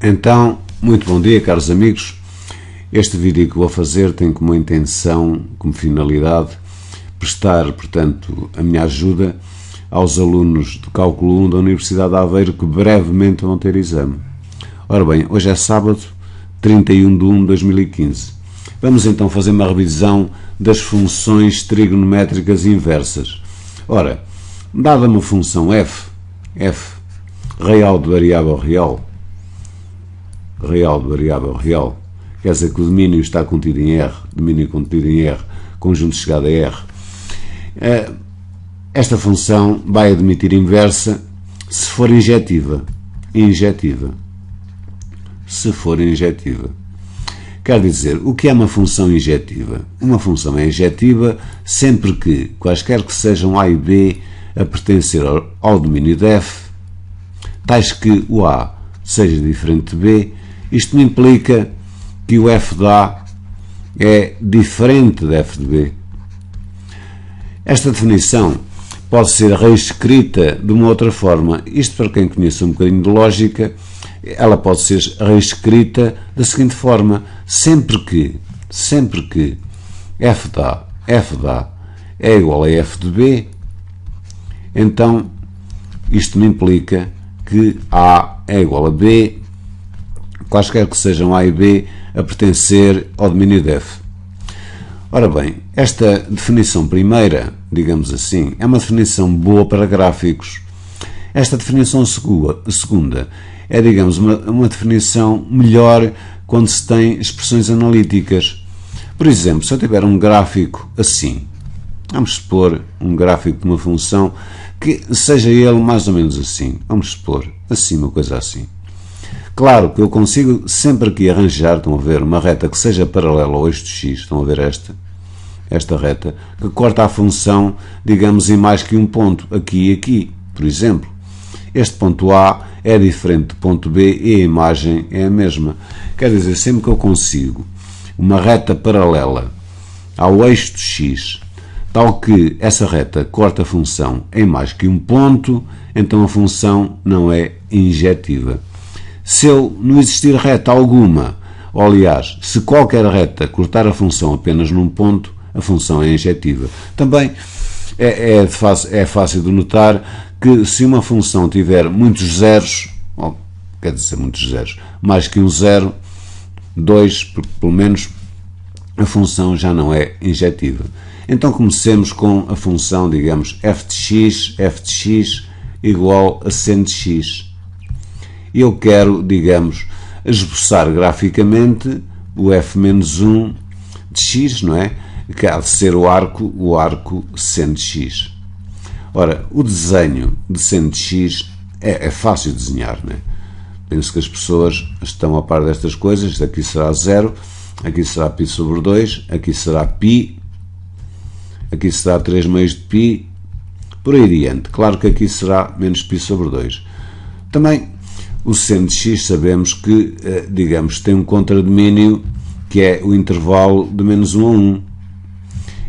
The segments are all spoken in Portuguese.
Então, muito bom dia, caros amigos. Este vídeo que vou fazer tem como intenção, como finalidade, prestar, portanto, a minha ajuda aos alunos de Cálculo 1 da Universidade de Aveiro que brevemente vão ter exame. Ora bem, hoje é sábado, 31 de 1 de 2015. Vamos então fazer uma revisão das funções trigonométricas inversas. Ora, dada uma função f, real de variável real, quer dizer que o domínio está contido em R, conjunto chegado a R. Esta função vai admitir inversa se for injetiva. Se for injetiva. Quer dizer, o que é uma função injetiva? Uma função é injetiva sempre que, quaisquer que sejam A e B a pertencer ao domínio de F, tais que o A seja diferente de B. Isto implica que o f de A é diferente de f de B. Esta definição pode ser reescrita de uma outra forma. Isto, para quem conhece um bocadinho de lógica, ela pode ser reescrita da seguinte forma: sempre que f de A é igual a f de B, então isto me implica que A é igual a B, quaisquer que sejam A e B a pertencer ao domínio de F. Ora bem, esta definição primeira, digamos assim, é uma definição boa para gráficos. Esta definição segunda é, digamos, uma definição melhor quando se tem expressões analíticas. Por exemplo, se eu tiver um gráfico assim, vamos supor um gráfico de uma função que seja ele mais ou menos assim, vamos supor assim, uma coisa assim. Claro que eu consigo sempre aqui arranjar, estão a ver, uma reta que seja paralela ao eixo de x, estão a ver esta reta, que corta a função, digamos, em mais que um ponto, aqui e aqui. Por exemplo, este ponto A é diferente do ponto B e a imagem é a mesma. Quer dizer, sempre que eu consigo uma reta paralela ao eixo de x, tal que essa reta corta a função em mais que um ponto, então a função não é injetiva. Se eu não existir reta alguma, ou aliás, se qualquer reta cortar a função apenas num ponto, a função é injetiva. Também é fácil de notar que se uma função tiver muitos zeros, quer dizer muitos zeros, mais que um zero, 2, pelo menos, a função já não é injetiva. Então comecemos com a função, digamos, f de x igual a seno de x. Eu quero, digamos, esboçar graficamente o f-1 de x, não é? Que há de ser o arco seno de x. Ora, o desenho de seno de x é fácil de desenhar, não é? Penso que as pessoas estão a par destas coisas. Aqui será 0, aqui será π sobre 2, aqui será π, aqui será 3 meios de π, por aí adiante. Claro que aqui será menos π sobre 2. Também o seno de x sabemos que, digamos, tem um contradomínio que é o intervalo de menos 1 a 1.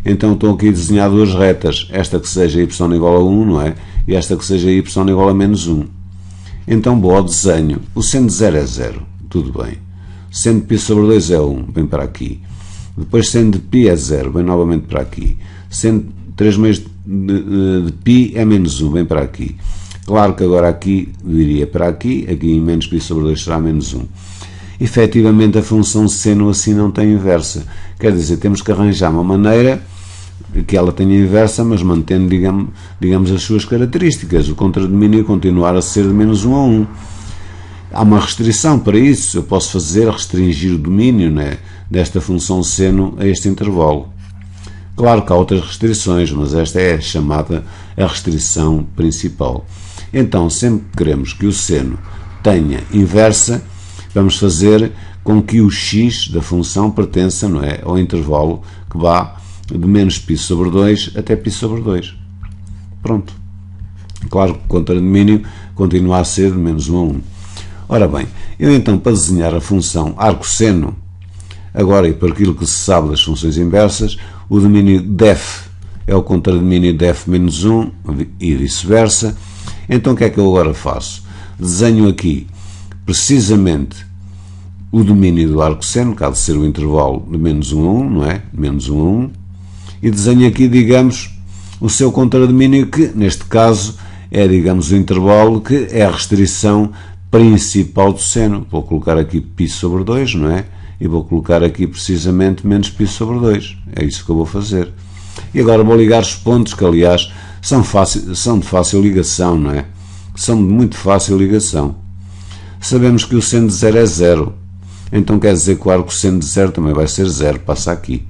Então estou aqui a desenhar duas retas, esta que seja y igual a 1, não é? E esta que seja y igual a menos 1. Então vou ao desenho. O seno de 0 é 0, tudo bem. Seno de π sobre 2 é 1, vem para aqui. Depois seno de π é 0, vem novamente para aqui. Seno de 3 meios de π é menos 1, vem para aqui. Claro que agora aqui viria para aqui em menos π sobre 2 será menos 1. Efetivamente a função seno assim não tem inversa. Quer dizer, temos que arranjar uma maneira que ela tenha inversa, mas mantendo, digamos, as suas características. O contradomínio continuar a ser de menos 1 a 1. Há uma restrição para isso. Eu posso restringir o domínio, né, desta função seno a este intervalo. Claro que há outras restrições, mas esta é chamada a restrição principal. Então, sempre que queremos que o seno tenha inversa, vamos fazer com que o x da função pertença, não é, ao intervalo que vá de menos π sobre 2 até π sobre 2. Pronto. Claro que o contradomínio continua a ser de menos 1 a 1. Ora bem, eu então, para desenhar a função arcosseno, agora e por aquilo que se sabe das funções inversas, o domínio de f é o contradomínio de f menos 1 e vice-versa. Então o que é que eu agora faço? Desenho aqui precisamente o domínio do arcosseno, que há de ser o intervalo de menos 1 a 1, não é? Menos 1 a 1, e desenho aqui, digamos, o seu contradomínio, que neste caso é, digamos, o intervalo que é a restrição principal do seno. Vou colocar aqui π sobre 2, não é? E vou colocar aqui precisamente menos π sobre 2. É isso que eu vou fazer. E agora vou ligar os pontos, que aliás são de fácil ligação, não é? São de muito fácil ligação. Sabemos que o seno de 0 é 0. Então quer dizer que o arcosseno de 0 também vai ser 0, passa aqui.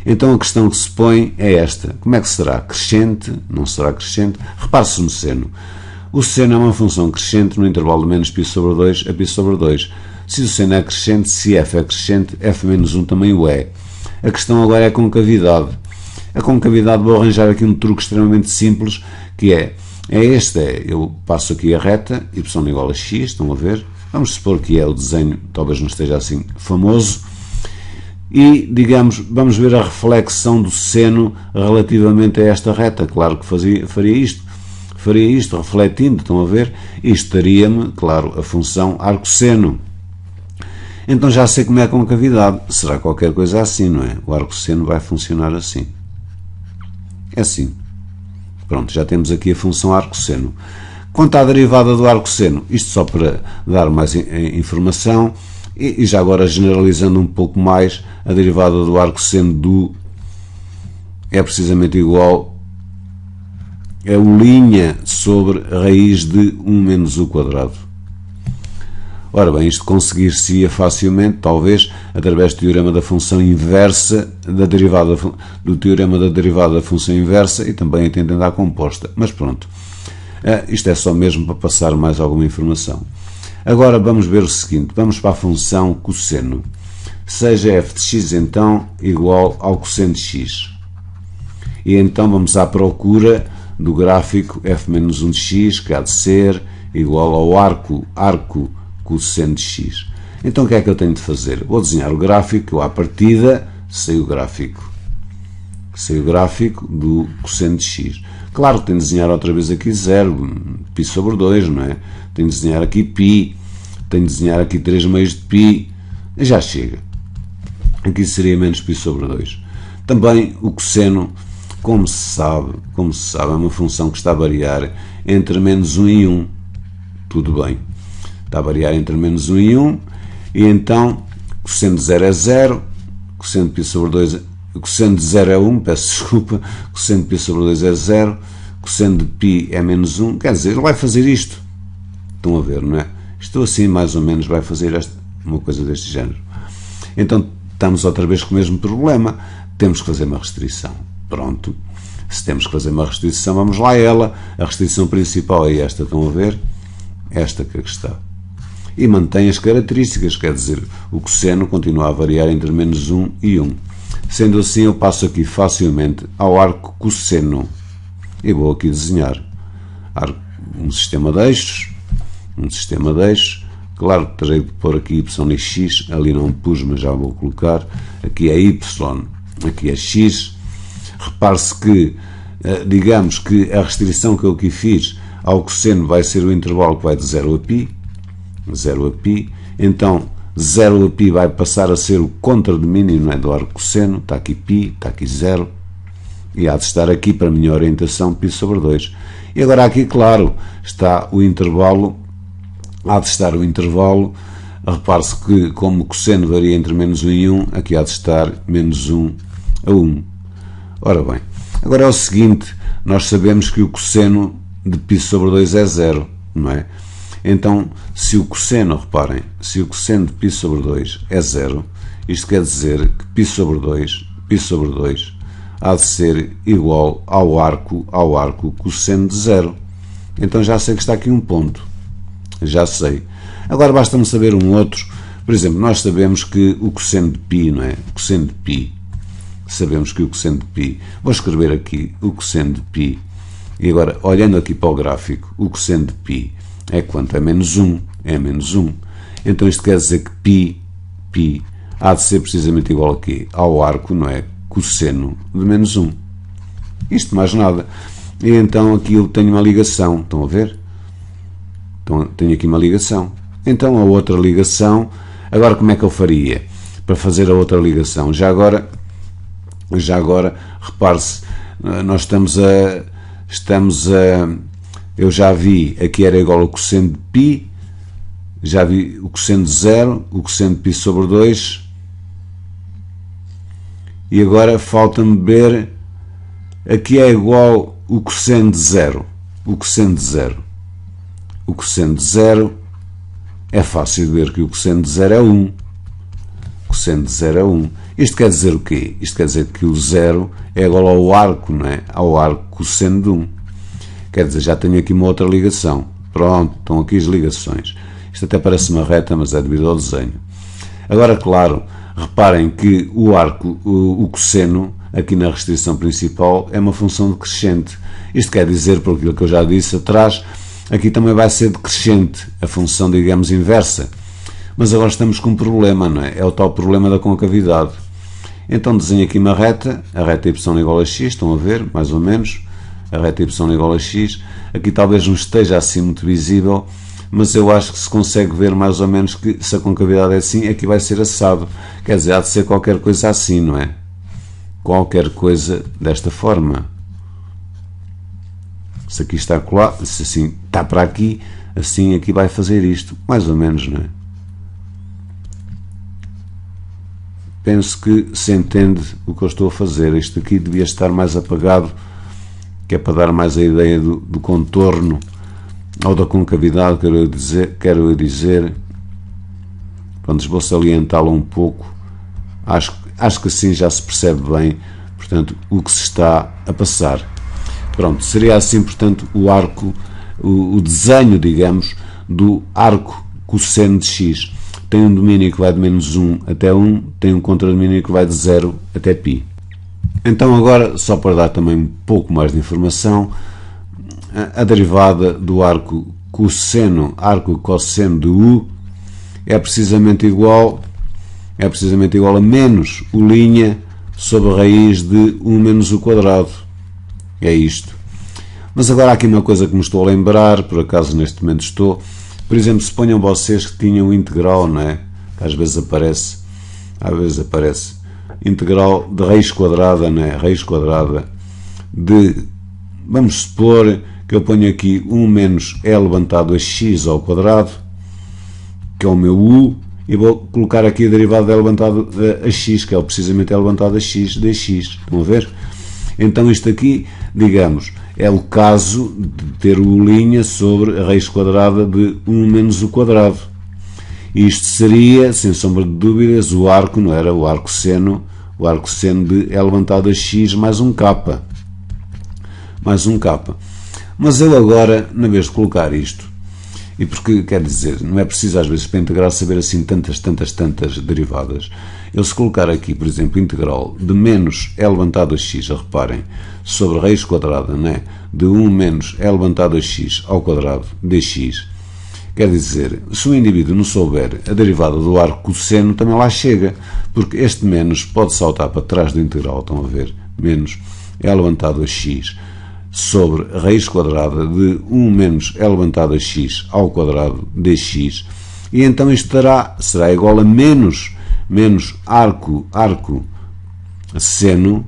Então a questão que se põe é esta: como é que será? Crescente? Não será crescente? Repare-se no seno. O seno é uma função crescente no intervalo de menos π sobre 2 a π sobre 2. Se o seno é crescente, se f é crescente, f menos 1 também o é. A questão agora é a concavidade. A concavidade, vou arranjar aqui um truque extremamente simples, que eu passo aqui a reta, y igual a x, estão a ver? Vamos supor que é o desenho, talvez não esteja assim famoso, e, digamos, vamos ver a reflexão do seno relativamente a esta reta. Claro que faria isto refletindo, estão a ver? Isto daria-me, claro, a função arcosseno. Então já sei como é a concavidade. Será qualquer coisa assim, não é? O arcosseno vai funcionar assim. É assim. Pronto, já temos aqui a função arcosseno. Quanto à derivada do arcosseno, isto só para dar mais informação, e já agora generalizando um pouco mais, a derivada do arcosseno é precisamente igual a u' sobre raiz de 1 menos u quadrado. Ora bem, isto conseguir-se-ia facilmente, talvez, através do teorema da função inversa, do teorema da derivada da função inversa e também atendendo à composta. Mas pronto, isto é só mesmo para passar mais alguma informação. Agora vamos ver o seguinte, vamos para a função cosseno. Seja f de x então igual ao cosseno de x. E então vamos à procura do gráfico f menos 1 de x, que há de ser igual ao arco cosseno de x. Então o que é que eu tenho de fazer? Vou desenhar o gráfico, eu à partida sei o gráfico do cosseno de x. Claro que tenho de desenhar outra vez aqui 0, π sobre 2, não é? Tenho de desenhar aqui π, tenho de desenhar aqui 3 meios de π, já chega. Aqui seria menos π sobre 2. Também o cosseno, como se sabe, é uma função que está a variar entre menos 1 e 1. Tudo bem. Está a variar entre menos 1 e 1, e então cosseno de 0 é 0, cosseno de π sobre 2, cosseno de 0 é 1, peço desculpa, cosseno de π sobre 2 é 0, cosseno de π é menos 1, quer dizer, ele vai fazer isto. Estão a ver, não é? Isto assim, mais ou menos, vai fazer uma coisa deste género. Então, estamos outra vez com o mesmo problema, temos que fazer uma restrição. Pronto. Se temos que fazer uma restrição, vamos lá a ela. A restrição principal é esta, estão a ver? Esta que aqui está. E mantém as características, quer dizer, o cosseno continua a variar entre menos 1 e 1. Sendo assim, eu passo aqui facilmente ao arco cosseno. E vou aqui desenhar um sistema de eixos. Claro que terei de pôr aqui y e x, ali não pus, mas já vou colocar. Aqui é y, aqui é x. Repare-se que, digamos que a restrição que eu aqui fiz ao cosseno vai ser o intervalo que vai de 0 a π. 0 a π, então 0 a π vai passar a ser o contradomínio, não é, do arco cosseno. Está aqui π, está aqui 0, e há de estar aqui para a minha orientação π sobre 2. E agora aqui, claro, está o intervalo, há de estar o intervalo, repare-se que como o cosseno varia entre menos 1 e 1, aqui há de estar menos 1 a 1. Ora bem, agora é o seguinte, nós sabemos que o cosseno de π sobre 2 é 0, não é? Então, se o cosseno, reparem, se o cosseno de π sobre 2 é 0, isto quer dizer que π sobre 2 há de ser igual ao arco cosseno de 0. Então já sei que está aqui um ponto. Já sei. Agora basta-me saber um outro. Por exemplo, nós sabemos que o cosseno de π, não é? O cosseno de π. Sabemos que o cosseno de π. Vou escrever aqui o cosseno de π. E agora, olhando aqui para o gráfico, o cosseno de π é quanto? É menos 1. É menos 1. Então isto quer dizer que π há de ser precisamente igual aqui ao arco, não é? Cosseno de menos 1. Isto mais nada. E então aqui eu tenho uma ligação. Estão a ver? Então tenho aqui uma ligação. Então a outra ligação, agora como é que eu faria para fazer a outra ligação? Já agora repare-se, nós eu já vi aqui era igual ao cosseno de π, já vi o cosseno de 0, o cosseno de π sobre 2, e agora falta-me ver, aqui é igual o cosseno de 0, o cosseno de 0. O cosseno de 0 é fácil de ver que o cosseno de 0 é 1. O cosseno de 0 é 1. Isto quer dizer o quê? Isto quer dizer que o 0 é igual ao arco, não é? Ao arco cosseno de 1. Quer dizer, já tenho aqui uma outra ligação. Pronto, estão aqui as ligações. Isto até parece uma reta, mas é devido ao desenho. Agora, claro, reparem que o arco, o cosseno, aqui na restrição principal, é uma função decrescente. Isto quer dizer, por aquilo que eu já disse atrás, aqui também vai ser decrescente, a função, digamos, inversa. Mas agora estamos com um problema, não é? É o tal problema da concavidade. Então desenho aqui uma reta, a reta y igual a x, estão a ver, mais ou menos, a reta y igual a x. Aqui talvez não esteja assim muito visível, mas eu acho que se consegue ver mais ou menos que se a concavidade é assim, aqui vai ser assado. Quer dizer, há de ser qualquer coisa assim, não é? Qualquer coisa desta forma. Se aqui está colado, se assim está para aqui, assim aqui vai fazer isto, mais ou menos, não é? Penso que se entende o que eu estou a fazer. Isto aqui devia estar mais apagado, que é para dar mais a ideia do contorno ou da concavidade, quero dizer. Pronto, vou salientá-lo um pouco. Acho que assim já se percebe bem, portanto, o que se está a passar. Pronto, seria assim, portanto, o arco, o desenho, digamos, do arco cosseno de x. Tem um domínio que vai de menos 1 até 1, tem um contradomínio que vai de 0 até π. Então agora, só para dar também um pouco mais de informação, a derivada do arco cosseno de u é precisamente igual a menos u' sobre a raiz de 1 menos u quadrado. É isto. Mas agora há aqui uma coisa que me estou a lembrar, por acaso neste momento estou. Por exemplo, suponham vocês que tinham um integral, não é? Que às vezes aparece integral de raiz quadrada, não é? Raiz quadrada de, vamos supor que eu ponho aqui 1 menos e levantado a x ao quadrado, que é o meu u, e vou colocar aqui a derivada de e levantado a x, que é precisamente e levantado a x dx. Estão a ver? Então isto aqui, digamos, é o caso de ter u' sobre a raiz quadrada de 1 menos u quadrado. Isto seria, sem sombra de dúvidas, o arco, não era? O arco seno de e levantado a x mais um k. Mas eu agora, na vez de colocar isto, e porque, quer dizer, não é preciso às vezes para integrar saber assim tantas derivadas. Eu se colocar aqui, por exemplo, integral de menos e levantado a x, reparem, sobre a raiz quadrada, né, de 1 menos e levantado a x ao quadrado dx, quer dizer, se o indivíduo não souber a derivada do arco cosseno, também lá chega, porque este menos pode saltar para trás do integral, estão a ver, menos e levantado a x sobre a raiz quadrada de 1 menos e levantado a x ao quadrado dx, e então isto será igual a menos arco seno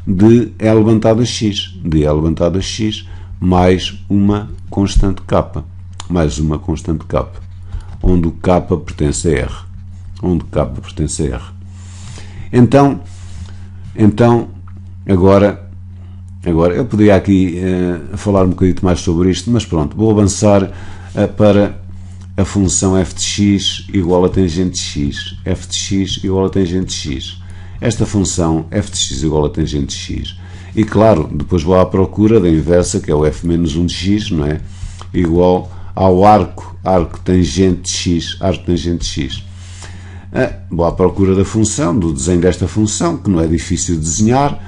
de e levantado a x, mais uma constante k, onde o k pertence a r, Então, agora eu poderia aqui falar um bocadinho mais sobre isto, mas pronto, vou avançar para a função f de x igual a tangente de x, f de x igual a tangente de x. Esta função f de x igual a tangente de x, e claro, depois vou à procura da inversa, que é o f menos 1 de x, não é? Igual ao arco tangente de x, Vou à procura da função, do desenho desta função, que não é difícil de desenhar.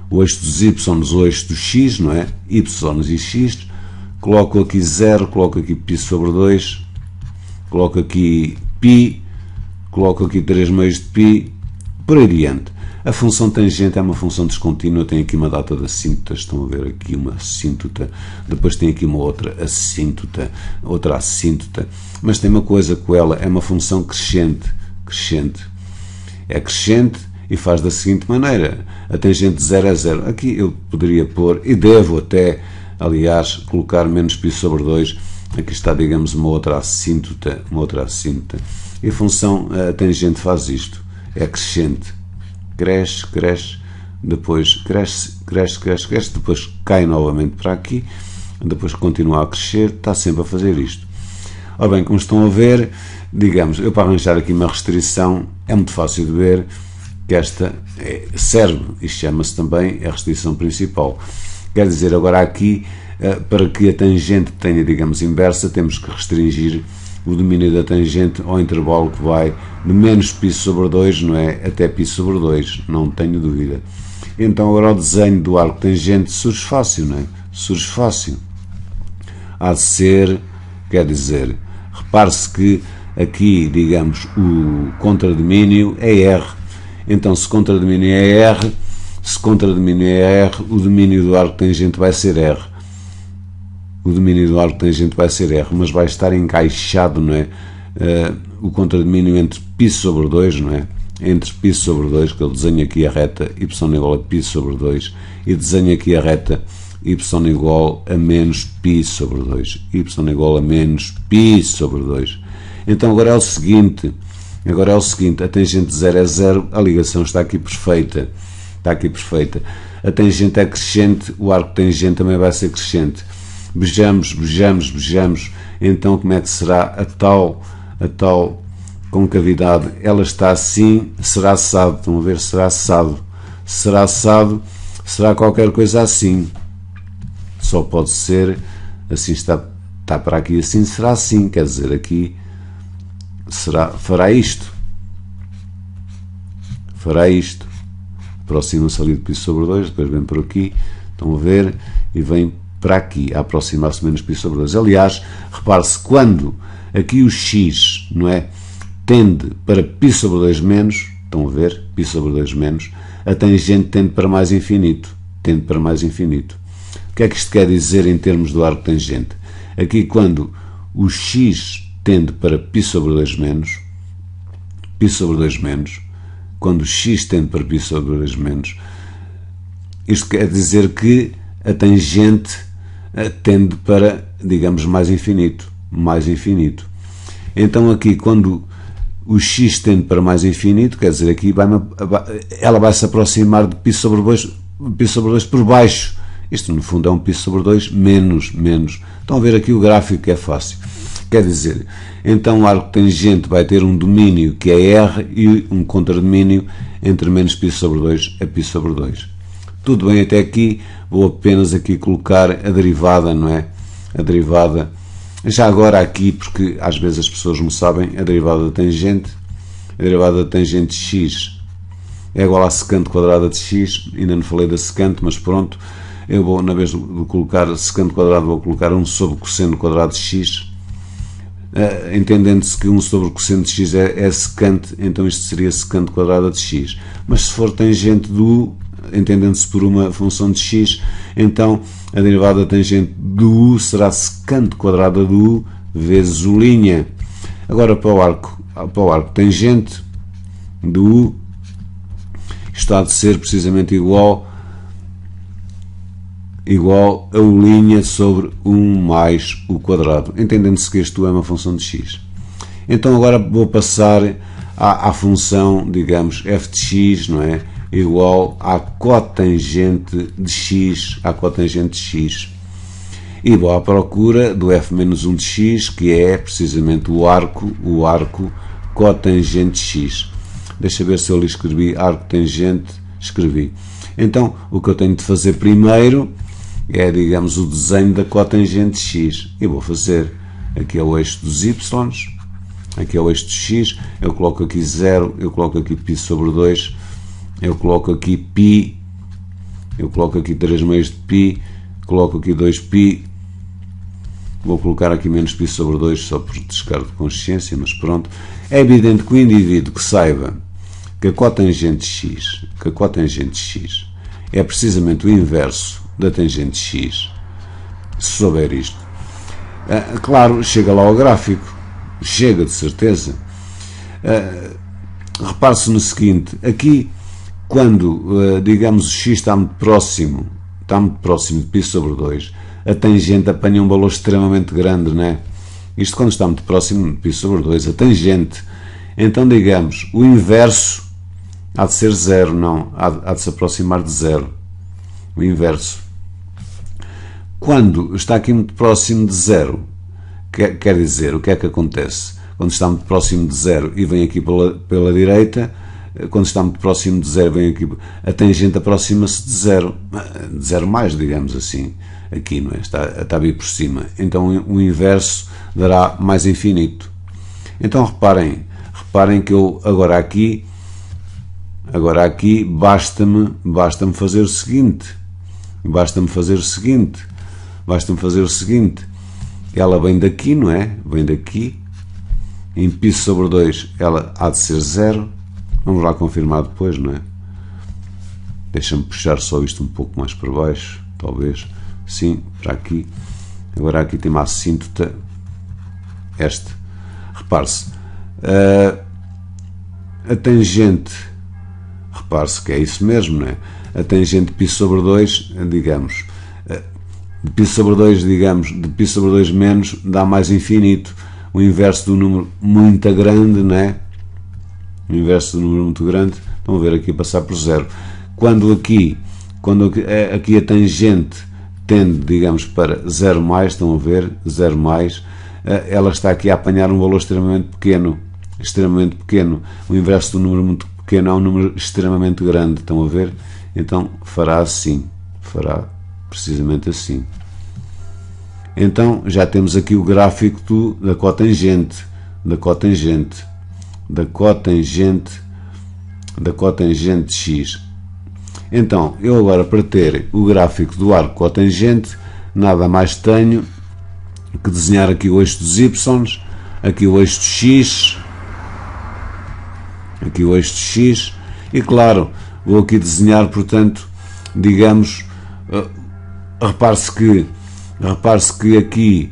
O eixo dos y, o eixo do x, não é? Y e x. Coloco aqui 0, coloco aqui π sobre 2, coloco aqui π, coloco aqui 3 meios de π, por aí adiante. A função tangente é uma função descontínua, tem aqui uma data de assíntotas, estão a ver aqui uma assíntota, depois tem aqui uma outra assíntota, outra assíntota, mas tem uma coisa com ela, é uma função crescente, é crescente e faz da seguinte maneira, a tangente de 0 é 0, aqui eu poderia pôr, e devo até, aliás, colocar menos π sobre 2, aqui está, digamos, uma outra assíntota, e a função a tangente faz isto, é crescente, cresce, depois cresce, depois cai novamente para aqui, depois continua a crescer, está sempre a fazer isto. Ora bem, como estão a ver, digamos, eu para arranjar aqui uma restrição, é muito fácil de ver que esta serve, isto chama-se também a restrição principal. Quer dizer, agora aqui, para que a tangente tenha, digamos, inversa, temos que restringir o domínio da tangente ao intervalo que vai de menos π sobre 2, não é? Até π sobre 2, não tenho dúvida. Então agora o desenho do arco tangente surge fácil, não é? Surge fácil. Há de ser, quer dizer, repare-se que aqui, digamos, o contradomínio é R. Então se contradomínio é R, o domínio do arco tangente vai ser R. O domínio do arco tangente vai ser R, mas vai estar encaixado, não é? O contradomínio entre π sobre 2, não é? Entre π sobre 2, que eu desenho aqui a reta y igual a π sobre 2 e desenho aqui a reta y igual a menos π sobre 2. Y igual a menos π sobre 2. Então agora é o seguinte, a tangente de 0 é 0, a ligação está aqui perfeita. A tangente é crescente, o arco tangente também vai ser crescente. Vejamos, então como é que será a tal concavidade? Ela está assim, será assado, estão a ver, será assado, será qualquer coisa assim, só pode ser, assim está para aqui assim, será assim, quer dizer, aqui fará isto, aproxima-se ali de π sobre 2, depois vem por aqui, estão a ver, e vem para aqui, a aproximar-se menos π sobre 2. Aliás, repare-se, quando aqui o x, não é, tende para π sobre 2 menos, estão a ver, π sobre 2 menos, a tangente tende para mais infinito. O que é que isto quer dizer em termos do arco tangente? Aqui, quando o x tende para π sobre 2 menos, quando o x tende para π sobre 2 menos, isto quer dizer que a tangente tende para, digamos, mais infinito. Então aqui, quando o x tende para mais infinito, quer dizer, aqui ela vai se aproximar de π sobre 2 por baixo. Isto, no fundo, é um π sobre 2 menos. Estão a ver aqui o gráfico, que é fácil. Quer dizer, então o arco tangente vai ter um domínio que é R e um contradomínio entre menos π sobre 2 a π sobre 2. Tudo bem até aqui, vou apenas aqui colocar a derivada, não é? A derivada, já agora aqui, porque às vezes as pessoas não sabem, a derivada da tangente de x é igual à secante quadrada de x, ainda não falei da secante, mas pronto, eu vou, na vez de colocar secante quadrado, vou colocar 1 sobre cosseno quadrado de x, entendendo-se que 1 sobre cosseno de x é secante, então isto seria secante quadrada de x, mas se for tangente do entendendo-se por uma função de x, então a derivada da tangente do u será secante quadrada do u vezes u'. Agora para o arco tangente do u, isto há de ser precisamente igual a u' sobre 1 mais u quadrado, entendendo-se que este u é uma função de x. Então agora vou passar à função, digamos, f de x, não é? Igual à cotangente de x, e vou à procura do f menos 1 de x, que é precisamente o arco cotangente de x. Deixa ver se eu lhe escrevi arco tangente, escrevi. Então, o que eu tenho de fazer primeiro é, digamos, o desenho da cotangente de x. E vou fazer, aqui é o eixo dos y, aqui é o eixo de x, eu coloco aqui 0, eu coloco aqui π sobre 2, eu coloco aqui π, eu coloco aqui 3 meios de π, coloco aqui 2π, vou colocar aqui menos π sobre 2 só por descargo de consciência, mas pronto. É evidente que o indivíduo que saiba que a cotangente x, é precisamente o inverso da tangente x, se souber isto. Claro, chega lá ao gráfico, chega de certeza. Repare-se no seguinte, aqui, quando, digamos, o x está muito próximo de π sobre 2, a tangente apanha um valor extremamente grande, não é? Isto quando está muito próximo de π sobre 2, a tangente. Então, digamos, o inverso há de ser 0, não, há de se aproximar de 0. O inverso. Quando está aqui muito próximo de 0, quer dizer, o que é que acontece? Quando está muito próximo de 0 e vem aqui pela direita, quando está muito próximo de 0, vem aqui, a tangente aproxima-se de 0 mais, digamos assim, aqui, não é? Está a vir por cima. Então o inverso dará mais infinito. Então reparem que eu agora aqui basta-me fazer o seguinte, ela vem daqui, não é? Vem daqui, em π sobre 2 ela há de ser 0, vamos lá confirmar depois, não é? Deixa-me puxar só isto um pouco mais para baixo, talvez, sim, para aqui. Agora aqui tem uma assíntota, repare-se, a tangente, repare-se que é isso mesmo, não é? A tangente de π sobre 2, digamos, de π sobre 2, de π sobre 2 menos dá mais infinito. O inverso do número muito grande, não é? O inverso do número muito grande, estão a ver aqui a passar por 0. Quando aqui a tangente tende, digamos, para 0 mais, estão a ver, 0 mais, ela está aqui a apanhar um valor extremamente pequeno. O inverso do número muito pequeno é um número extremamente grande, estão a ver? Então fará precisamente assim. Então já temos aqui o gráfico da cotangente x. Então eu agora, para ter o gráfico do arco cotangente, nada mais tenho que desenhar aqui o eixo dos y, aqui o eixo de x, e claro, vou aqui desenhar, portanto, digamos, repare-se que aqui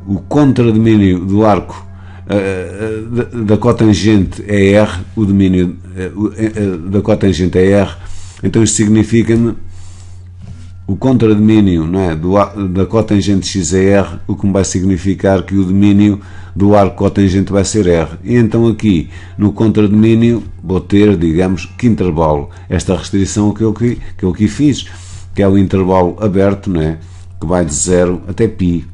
o contradomínio do arco da cotangente é R, o domínio da cotangente é R, então isto significa-me o contradomínio, não é, da cotangente x é R, o que me vai significar que o domínio do arco cotangente vai ser R. E então aqui no contradomínio vou ter, digamos, que intervalo, esta restrição que eu aqui fiz, que é o intervalo aberto, não é, que vai de 0 até π,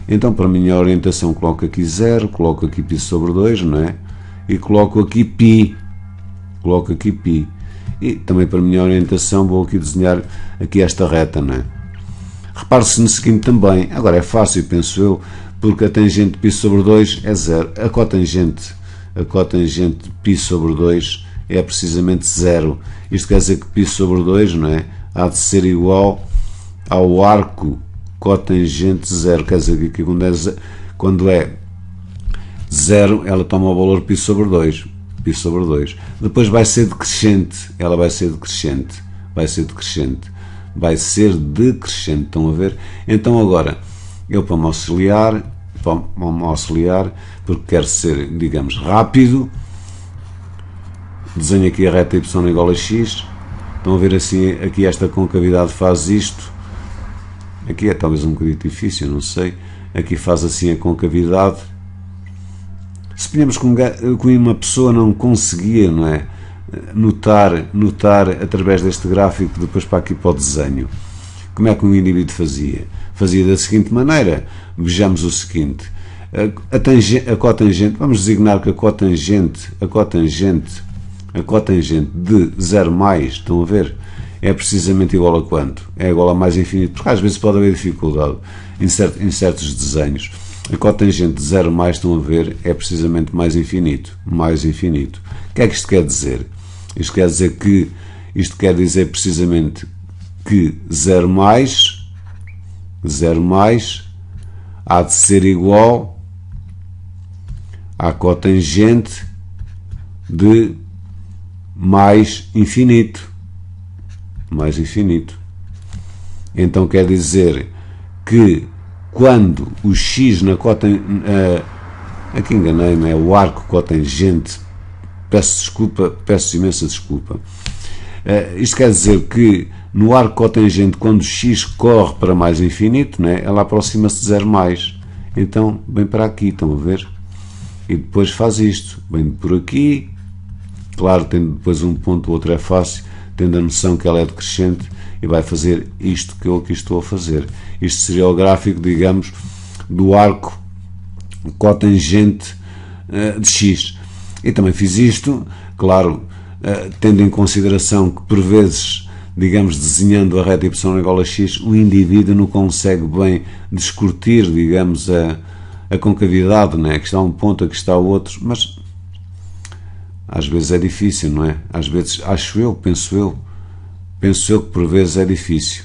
Então, para a minha orientação, coloco aqui 0, coloco aqui π sobre 2, não é? E coloco aqui π. E também para a minha orientação vou aqui desenhar aqui esta reta, não é? Repare-se no seguinte também, agora é fácil, penso eu, porque a tangente de π sobre 2 é 0. A cotangente de π sobre 2 é precisamente 0. Isto quer dizer que π sobre 2, não é? Há de ser igual ao arco cotangente 0, quer dizer que quando é 0, ela toma o valor π sobre 2. Depois vai ser decrescente, estão a ver? Então agora, eu para me auxiliar, porque quero ser, digamos, rápido, desenho aqui a reta y igual a x, estão a ver assim, aqui esta concavidade faz isto, aqui é talvez um bocadinho difícil, não sei, aqui faz assim a concavidade. Suponhamos que uma pessoa não conseguia, não é, notar através deste gráfico depois para aqui para o desenho. Como é que um indivíduo fazia? Fazia da seguinte maneira, vejamos o seguinte, a cotangente, vamos designar que a cotangente de 0 mais, estão a ver, é precisamente igual a quanto? É igual a mais infinito, porque às vezes pode haver dificuldade em certos desenhos. A cotangente de 0 mais, estão a ver, é precisamente mais infinito. O que é que isto quer dizer? Isto quer dizer precisamente que 0 mais há de ser igual à cotangente de mais infinito. Mais infinito. Então quer dizer que quando o x na aqui enganei-me, é o arco cotangente, peço imensa desculpa. Isto quer dizer que no arco cotangente, quando x corre para mais infinito, né, ela aproxima-se de 0 mais. Então vem para aqui, estão a ver? E depois faz isto, vem por aqui, claro, tendo depois um ponto, o outro é fácil, tendo a noção que ela é decrescente, e vai fazer isto que eu aqui estou a fazer. Isto seria o gráfico, digamos, do arco cotangente de x. E também fiz isto, claro, tendo em consideração que por vezes, digamos, desenhando a reta y igual a x, o indivíduo não consegue bem descurtir, digamos, a concavidade, né? Aqui está um ponto, aqui está o outro, mas às vezes é difícil, não é? Às vezes, penso eu que por vezes é difícil.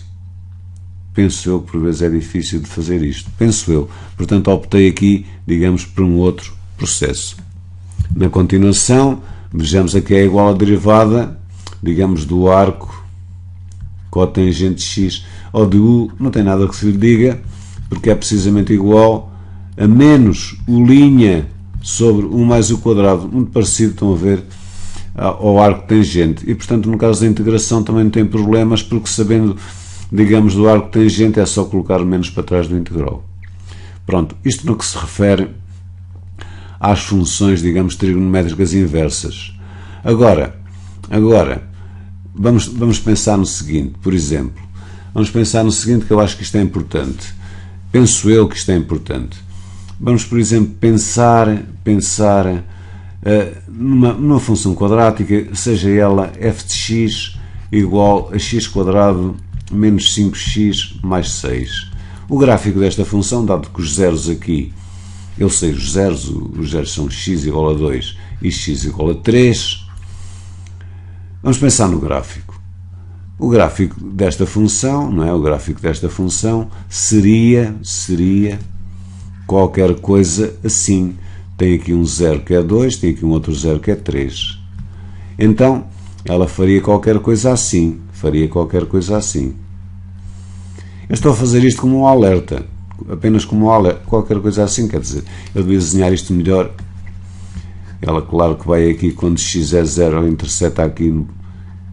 Penso eu que por vezes é difícil de fazer isto. Penso eu. Portanto, optei aqui, digamos, por um outro processo. Na continuação, vejamos aqui é igual à derivada, digamos, do arco cotangente x ou de u, não tem nada que se lhe diga, porque é precisamente igual a menos u' sobre 1 mais u quadrado, muito parecido, estão a ver, ao arco tangente. E, portanto, no caso da integração também não tem problemas, porque sabendo, digamos, do arco tangente é só colocar menos para trás do integral. Pronto, isto no que se refere às funções, digamos, trigonométricas inversas. Agora vamos pensar no seguinte, por exemplo, vamos pensar no seguinte, que eu acho que isto é importante. Penso eu que isto é importante. Vamos, por exemplo, pensar numa função quadrática, seja ela f de x igual a x quadrado menos 5x mais 6. O gráfico desta função, dado que os zeros aqui, eu sei os zeros são x igual a 2 e x igual a 3, vamos pensar no gráfico. O gráfico desta função, não é? O gráfico desta função seria qualquer coisa assim. Tem aqui um 0 que é 2, tem aqui um outro 0 que é 3. Então, ela faria qualquer coisa assim. Eu estou a fazer isto como um alerta. Apenas como um alerta. Qualquer coisa assim, quer dizer, eu devia desenhar isto melhor. Ela, claro que vai aqui, quando x é 0, ela interseta aqui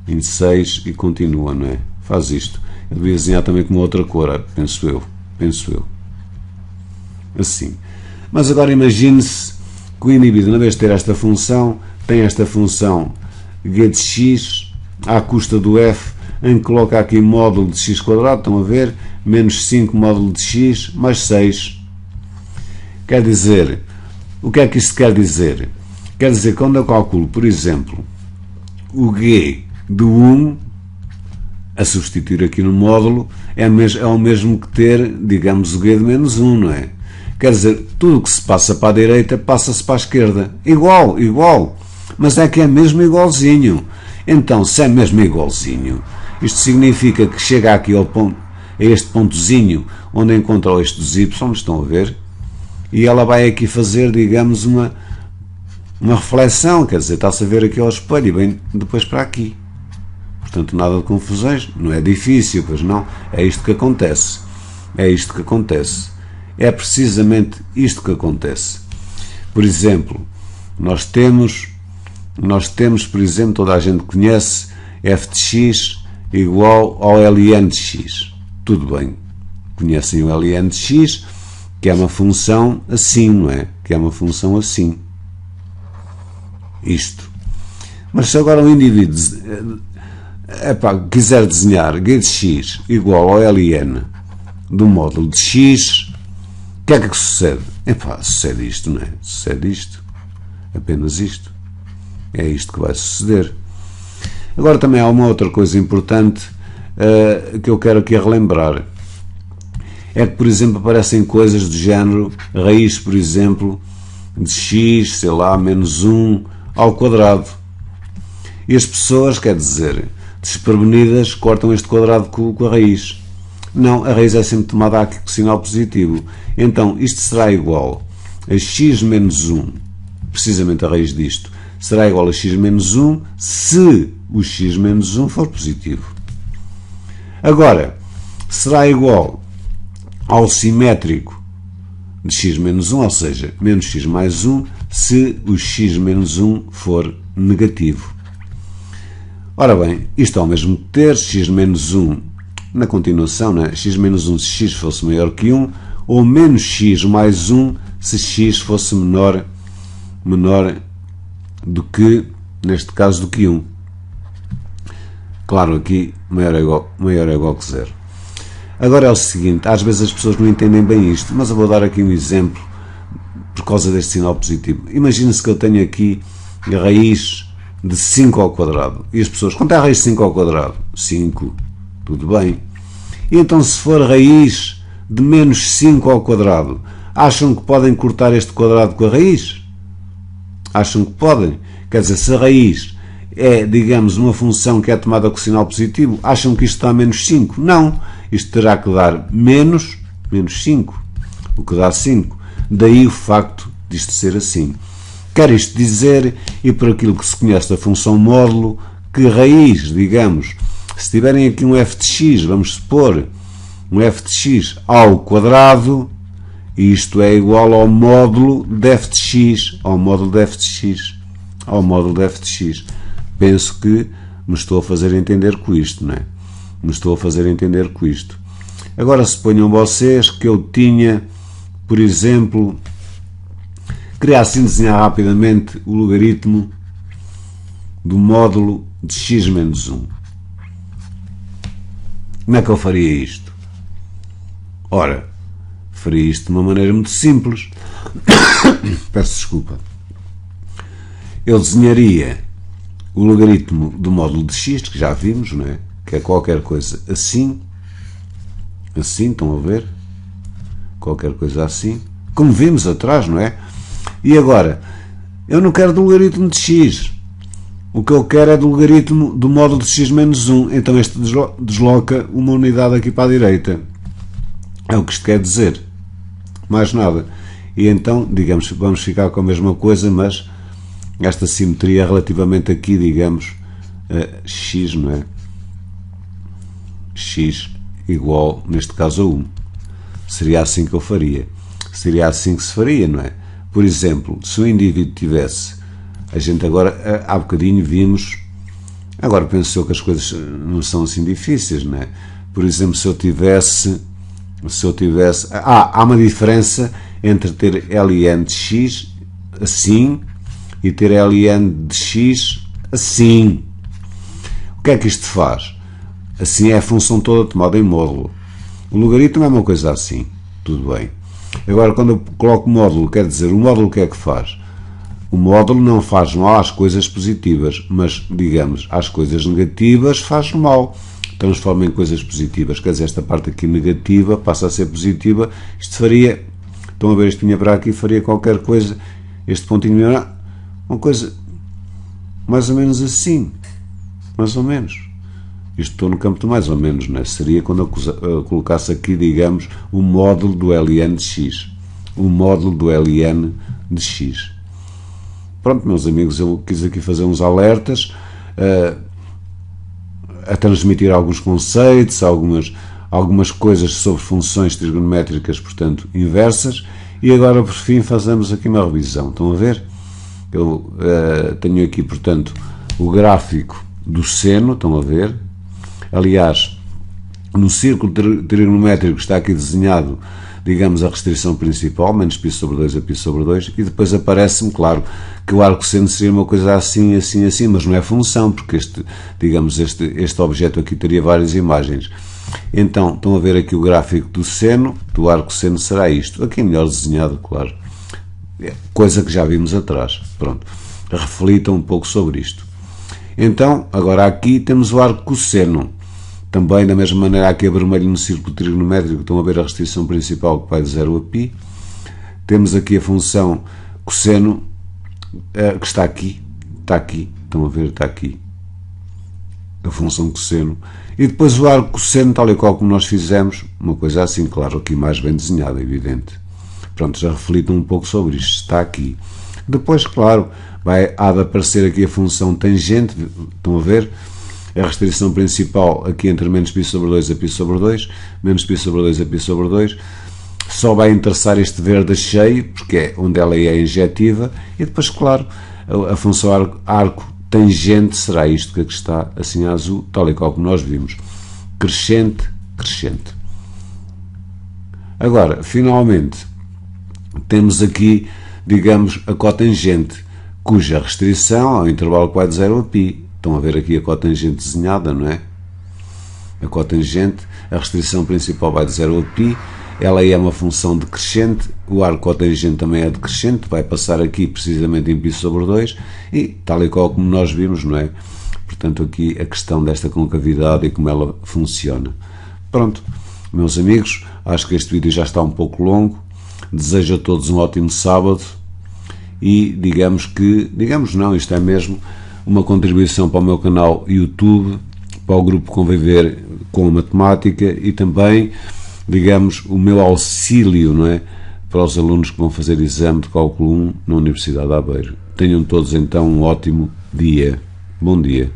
em 6 e continua, não é? Faz isto. Eu devia desenhar também com uma outra cor, penso eu. Assim. Mas agora imagine-se que o indivíduo, na vez de ter esta função, tem esta função g de x à custa do f, em que coloca aqui módulo de x quadrado, estão a ver, menos 5 módulo de x mais 6. Quer dizer, o que é que isto quer dizer? Quer dizer que quando eu calculo, por exemplo, o g de 1, a substituir aqui no módulo, é o mesmo que ter, digamos, o g de menos 1, não é? Quer dizer, tudo o que se passa para a direita, passa-se para a esquerda. Igual. Mas é que é mesmo igualzinho. Então, se é mesmo igualzinho, isto significa que chega aqui ao ponto, a este pontozinho, onde encontra o eixo dos y, estão a ver? E ela vai aqui fazer, digamos, uma reflexão, quer dizer, está-se a ver aqui ao espelho e vem depois para aqui. Portanto, nada de confusões, não é difícil, pois não. É isto que acontece. É precisamente isto que acontece. Por exemplo, nós temos, por exemplo, toda a gente conhece f de x igual ao ln de x. Tudo bem. Conhecem o ln de x, que é uma função assim, não é? Que é uma função assim. Isto. Mas se agora um indivíduo quiser desenhar g de x igual ao ln do módulo de x, o que é que sucede? Sucede isto, não é? Sucede isto. Apenas isto. É isto que vai suceder. Agora também há uma outra coisa importante que eu quero aqui relembrar. É que, por exemplo, aparecem coisas do género raiz, por exemplo, de x, sei lá, menos 1 ao quadrado. E as pessoas, quer dizer, desprevenidas, cortam este quadrado com a raiz. Não, a raiz é sempre tomada aqui com sinal positivo. Então, isto será igual a x menos 1, precisamente a raiz disto, será igual a x menos 1 se o x menos 1 for positivo. Agora, será igual ao simétrico de x menos 1, ou seja, menos x mais 1, se o x menos 1 for negativo. Ora bem, isto ao mesmo ter x menos 1 na continuação, né? X menos 1 se x fosse maior que 1, ou menos x mais 1 se x fosse menor do que, neste caso, do que 1. Claro, aqui maior ou igual que 0. Agora é o seguinte, às vezes as pessoas não entendem bem isto, mas eu vou dar aqui um exemplo por causa deste sinal positivo. Imagine-se que eu tenho aqui a raiz de 5 ao quadrado. E as pessoas, quanto é a raiz de 5 ao quadrado? 5. Tudo bem. E então, se for raiz de menos 5 ao quadrado, acham que podem cortar este quadrado com a raiz? Acham que podem? Quer dizer, se a raiz é, digamos, uma função que é tomada com sinal positivo, acham que isto dá menos 5? Não. Isto terá que dar menos 5, o que dá 5. Daí o facto disto ser assim. Quer isto dizer, e por aquilo que se conhece da função módulo, que raiz, digamos, se tiverem aqui um f de x, vamos supor, um f de x ao quadrado, isto é igual ao módulo de f de x, ao módulo de f de x, ao módulo de f de x. Penso que me estou a fazer entender com isto, não é? Me estou a fazer entender com isto. Agora suponham vocês que eu tinha, por exemplo, queria assim desenhar rapidamente o logaritmo do módulo de x menos 1. Como é que eu faria isto? Ora, faria isto de uma maneira muito simples. Peço desculpa. Eu desenharia o logaritmo do módulo de x, que já vimos, não é? Que é qualquer coisa assim, estão a ver? Qualquer coisa assim, como vimos atrás, não é? E agora, eu não quero do logaritmo de x, o que eu quero é do logaritmo do módulo de x menos 1, então este desloca uma unidade aqui para a direita, é o que isto quer dizer, mais nada. E então, digamos, vamos ficar com a mesma coisa, mas esta simetria relativamente aqui, digamos, a x, não é? X igual, neste caso, a 1. Seria assim que eu faria. Seria assim que se faria, não é? Por exemplo, se o indivíduo tivesse, a gente agora, há bocadinho vimos, agora penso eu que as coisas não são assim difíceis, não é? Por exemplo, se eu tivesse, há uma diferença entre ter ln de x assim e ter ln de x assim. O que é que isto faz? Assim é a função toda tomada em módulo. O logaritmo é uma coisa assim, tudo bem. Agora, quando eu coloco módulo, quer dizer, o módulo o que é que faz? O módulo não faz mal às coisas positivas, mas, digamos, às coisas negativas faz mal. Transforma em coisas positivas. Quer dizer, esta parte aqui negativa passa a ser positiva. Isto faria, estão a ver, isto vinha para aqui, faria qualquer coisa, este pontinho, uma coisa mais ou menos assim. Mais ou menos. Isto estou no campo do mais ou menos, não é? Seria quando eu colocasse aqui, digamos, o módulo do ln de x. O módulo do ln de x. Pronto, meus amigos, eu quis aqui fazer uns alertas, a transmitir alguns conceitos, algumas coisas sobre funções trigonométricas, portanto, inversas, e agora, por fim, fazemos aqui uma revisão. Estão a ver? Eu tenho aqui, portanto, o gráfico do seno, estão a ver? Aliás, no círculo trigonométrico está aqui desenhado, digamos, a restrição principal, menos π sobre 2 a π sobre 2, e depois aparece-me, claro, que o arco seno seria uma coisa assim, assim, assim, mas não é função, porque este objeto aqui teria várias imagens. Então, estão a ver aqui o gráfico do seno, do arco seno será isto. Aqui melhor desenhado, claro. Coisa que já vimos atrás. Pronto. Reflitam um pouco sobre isto. Então, agora aqui temos o arco cosseno. Também, da mesma maneira, aqui a vermelho no círculo trigonométrico, estão a ver a restrição principal que vai de 0 a π. Temos aqui a função cosseno, que está aqui, estão a ver, está aqui, a função cosseno. E depois o arco cosseno, tal e qual como nós fizemos, uma coisa assim, claro, aqui mais bem desenhada, evidente. Pronto, já reflitam um pouco sobre isto, está aqui. Depois, claro, há de aparecer aqui a função tangente, estão a ver? A restrição principal aqui entre menos π sobre 2 a π sobre 2, menos π sobre 2 a π sobre 2, só vai interessar este verde cheio, porque é onde ela é injetiva, e depois, claro, a função arco tangente será isto que aqui está, assim azul, tal e qual como nós vimos. Crescente, crescente. Agora, finalmente, temos aqui, digamos, a cotangente, cuja restrição ao intervalo que vai de 0 a π. Estão a ver aqui a cotangente desenhada, não é? A cotangente, a restrição principal vai de 0 a π, ela é uma função decrescente, o arco cotangente também é decrescente, vai passar aqui precisamente em π sobre 2 e tal e qual como nós vimos, não é? Portanto, aqui a questão desta concavidade e como ela funciona. Pronto, meus amigos, acho que este vídeo já está um pouco longo, desejo a todos um ótimo sábado e digamos não, isto é mesmo uma contribuição para o meu canal YouTube, para o grupo Conviver com a Matemática e também, digamos, o meu auxílio, não é? Para os alunos que vão fazer exame de cálculo 1 na Universidade de Aveiro. Tenham todos então um ótimo dia. Bom dia.